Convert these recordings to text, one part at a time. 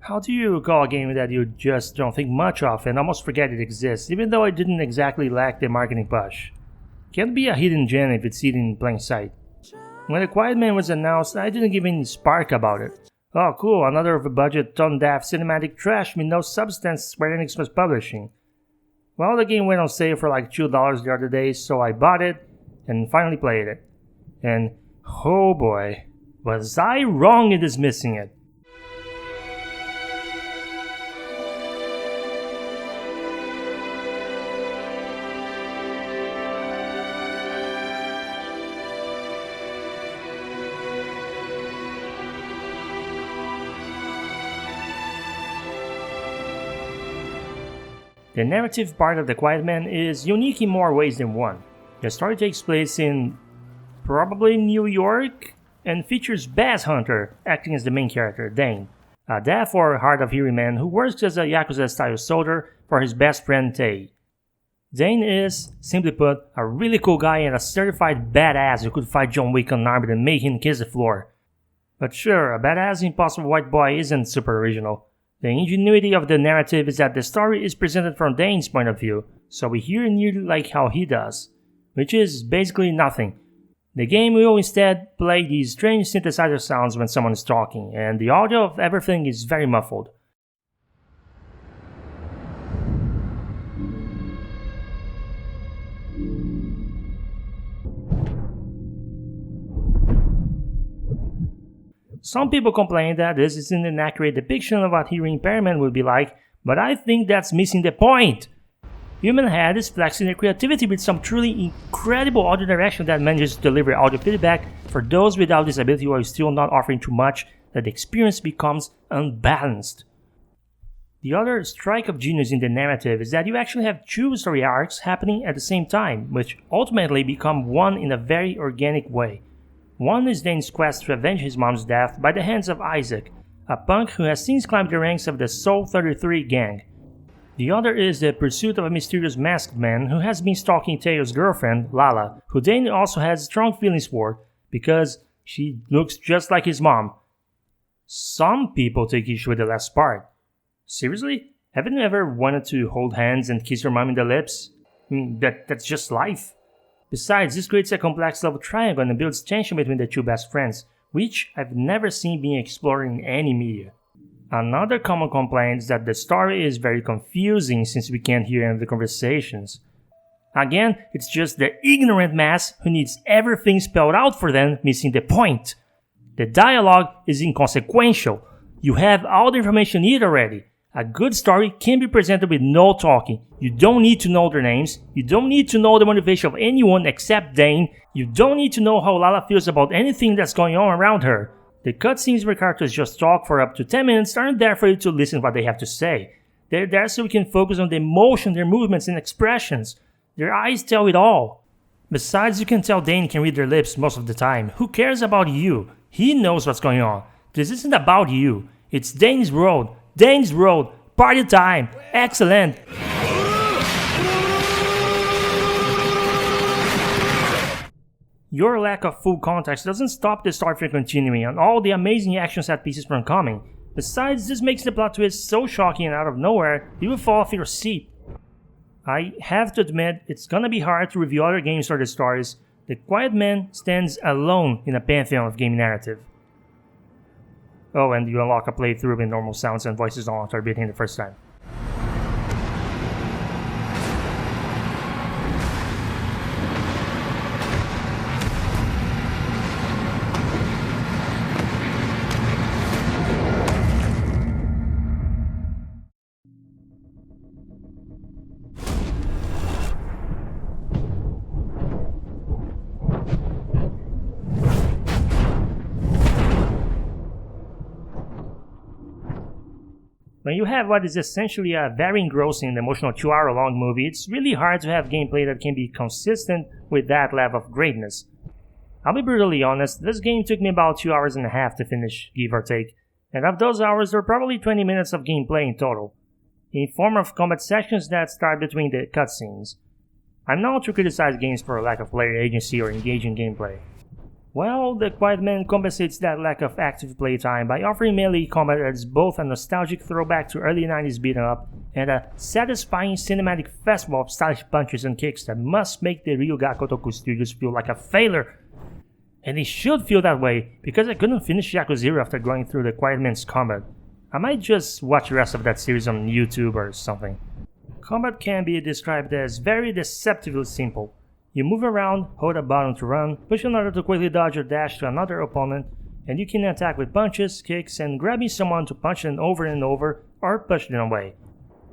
How do you call a game that you just don't think much of and almost forget it exists, even though it didn't exactly lack the marketing push? Can't be a hidden gem if it's hidden in plain sight. When The Quiet Man was announced, I didn't give any spark about it. Oh cool, another over-budget, tone-deaf cinematic trash with no substance Square Enix was publishing. Well, the game went on sale for like $2 the other day, so I bought it and finally played it. And oh boy, was I wrong in dismissing it. The narrative part of The Quiet Man is unique in more ways than one. The story takes place in probably New York and features Bass Hunter acting as the main character, Dane, a deaf or hard of hearing man who works as a Yakuza-style soldier for his best friend Tei. Dane is, simply put, a really cool guy and a certified badass who could fight John Wick unarmed and make him kiss the floor. But sure, a badass impossible white boy isn't super original. The ingenuity of the narrative is that the story is presented from Dane's point of view, so we hear nearly like how he does, which is basically nothing. The game will instead play these strange synthesizer sounds when someone is talking, and the audio of everything is very muffled. Some people complain that this is an inaccurate depiction of what hearing impairment would be like, but I think that's missing the point. Human Head is flexing their creativity with some truly incredible audio direction that manages to deliver audio feedback for those without disability while still not offering too much that the experience becomes unbalanced. The other strike of genius in the narrative is that you actually have two story arcs happening at the same time, which ultimately become one in a very organic way. One is Dane's quest to avenge his mom's death by the hands of Isaac, a punk who has since climbed the ranks of the Soul 33 gang. The other is the pursuit of a mysterious masked man who has been stalking Teo's girlfriend, Lala, who Dane also has strong feelings for because she looks just like his mom. Some people take issue with the last part. Seriously? Haven't you ever wanted to hold hands and kiss your mom in the lips? That's just life. Besides, this creates a complex love triangle and builds tension between the two best friends, which I've never seen being explored in any media. Another common complaint is that the story is very confusing since we can't hear any of the conversations. Again, it's just the ignorant mass who needs everything spelled out for them missing the point. The dialogue is inconsequential. You have all the information you need already. A good story can be presented with no talking. You don't need to know their names. You don't need to know the motivation of anyone except Dane. You don't need to know how Lala feels about anything that's going on around her. The cutscenes where characters just talk for up to 10 minutes aren't there for you to listen to what they have to say. They're there so you can focus on the emotion, their movements and expressions. Their eyes tell it all. Besides, you can tell Dane can read their lips most of the time. Who cares about you? He knows what's going on. This isn't about you. It's Dane's world. Dane's Road, party time, excellent! Your lack of full context doesn't stop the story from continuing and all the amazing action set pieces from coming. Besides, this makes the plot twist so shocking and out of nowhere, you will fall off your seat. I have to admit, it's gonna be hard to review other games or the stories. The Quiet Man stands alone in a pantheon of game narrative. Oh, and you unlock a playthrough with normal sounds and voices on after beating the first time. When you have what is essentially a very engrossing and emotional 2-hour-long movie, it's really hard to have gameplay that can be consistent with that level of greatness. I'll be brutally honest, this game took me about 2 hours and a half to finish, give or take, and of those hours there were probably 20 minutes of gameplay in total, in form of combat sections that start between the cutscenes. I'm not to criticize games for a lack of player agency or engaging gameplay. Well, the Quiet Man compensates that lack of active playtime by offering melee combat that is both a nostalgic throwback to early 90s beat 'em up and a satisfying cinematic festival of stylish punches and kicks that must make the Ryuga Kotoku Studios feel like a failure. And it should feel that way, because I couldn't finish Yakuza 0 after going through the Quiet Man's combat. I might just watch the rest of that series on YouTube or something. Combat can be described as very deceptively simple. You move around, hold a button to run, push another to quickly dodge or dash to another opponent, and you can attack with punches, kicks, and grabbing someone to punch them over and over or push them away.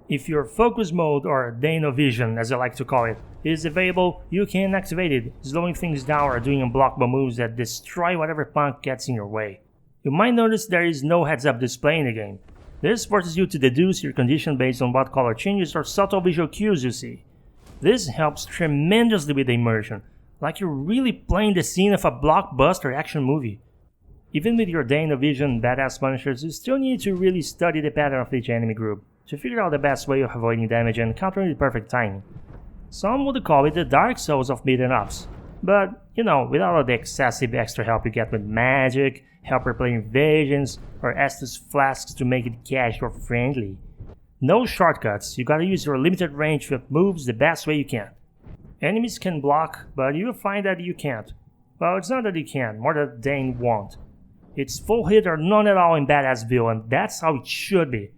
If your focus mode, or Dano Vision as I like to call it, is available, you can activate it, slowing things down or doing unblockable moves that destroy whatever punk gets in your way. You might notice there is no heads-up display in the game. This forces you to deduce your condition based on what color changes or subtle visual cues you see. This helps tremendously with the immersion, like you're really playing the scene of a blockbuster action movie. Even with your Dano Vision badass punishers, you still need to really study the pattern of each enemy group to figure out the best way of avoiding damage and countering with perfect timing. Some would call it the Dark Souls of beat 'em ups, but without all the excessive extra help you get with magic, helper play invasions, or Estus flasks to make it casual friendly. No shortcuts, you gotta use your limited range of moves the best way you can. Enemies can block, but you'll find that you can't. Well, it's not that you can, more that they won't. It's full hit or none at all in Badassville, and that's how it should be.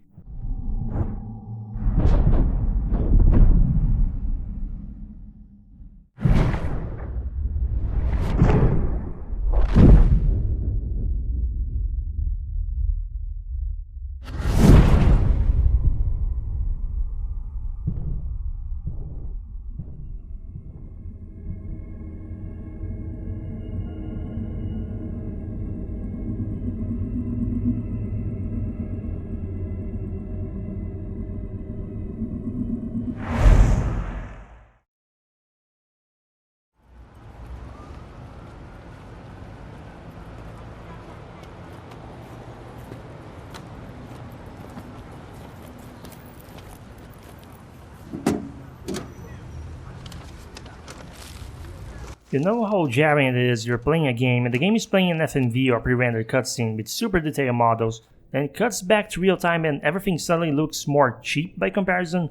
You know how jarring it is you're playing a game and the game is playing an FMV or pre-rendered cutscene with super detailed models, then it cuts back to real time and everything suddenly looks more cheap by comparison?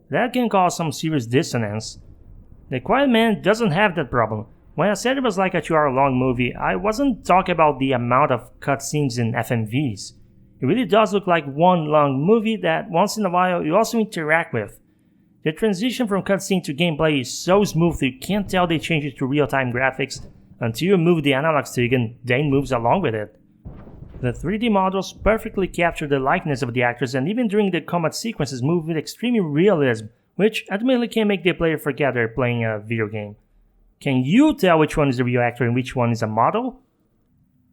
That can cause some serious dissonance. The Quiet Man doesn't have that problem. When I said it was like a 2-hour long movie, I wasn't talking about the amount of cutscenes in FMVs. It really does look like one long movie that once in a while you also interact with. The transition from cutscene to gameplay is so smooth that you can't tell they changed it to real-time graphics until you move the analog stick and then moves along with it. The 3D models perfectly capture the likeness of the actors and even during the combat sequences move with extreme realism, which ultimately can make the player forget they're playing a video game. Can you tell which one is the real actor and which one is a model?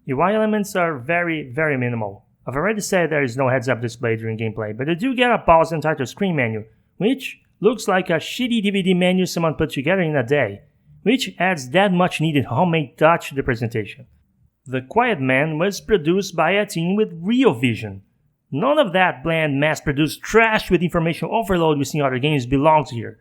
UI elements are very, very minimal. I've already said there is no heads-up display during gameplay, but you do get a pause and title screen menu, which looks like a shitty DVD menu someone put together in a day, which adds that much needed homemade touch to the presentation. The Quiet Man was produced by a team with real vision. None of that bland mass-produced trash with information overload we see in other games belongs here.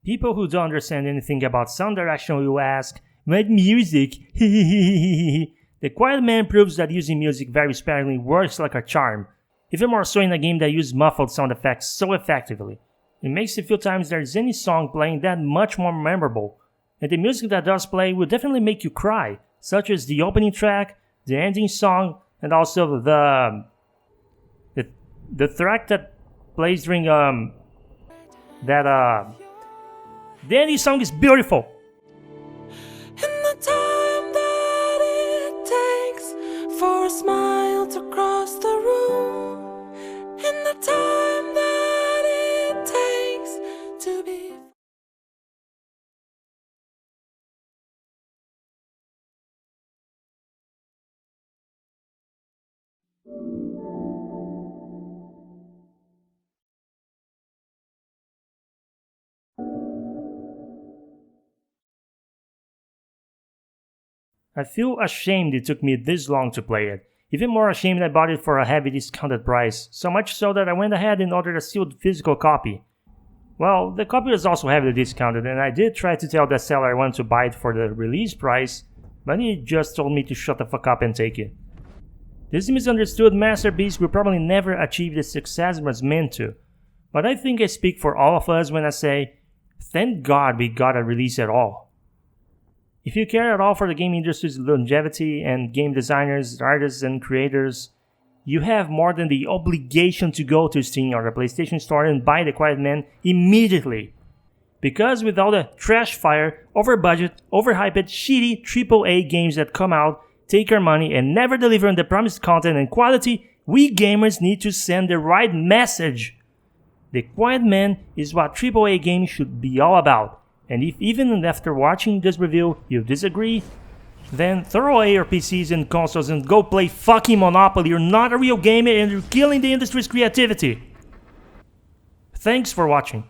People who don't understand anything about sound direction will ask, "What music?" The Quiet Man proves that using music very sparingly works like a charm, even more so in a game that uses muffled sound effects so effectively. It makes the few times there is any song playing that much more memorable, and the music that does play will definitely make you cry, such as the opening track, the ending song, and also the track that plays during the ending song is beautiful. And the time that it takes for a smile to cross the room, and the time that it takes to be. I feel ashamed it took me this long to play it. Even more ashamed I bought it for a heavy discounted price, so much so that I went ahead and ordered a sealed physical copy. Well, the copy was also heavily discounted, and I did try to tell the seller I wanted to buy it for the release price, but he just told me to shut the fuck up and take it. This misunderstood masterpiece will probably never achieve the success it was meant to, but I think I speak for all of us when I say, thank God we got a release at all. If you care at all for the game industry's longevity and game designers, artists, and creators, you have more than the obligation to go to Steam or the PlayStation Store and buy The Quiet Man immediately. Because with all the trash fire, over-budget, overhyped, shitty AAA games that come out, take our money, and never deliver on the promised content and quality, we gamers need to send the right message. The Quiet Man is what AAA games should be all about. And if even after watching this review you disagree, then throw away your PCs and consoles and go play fucking Monopoly. You're not a real gamer and you're killing the industry's creativity. Thanks for watching.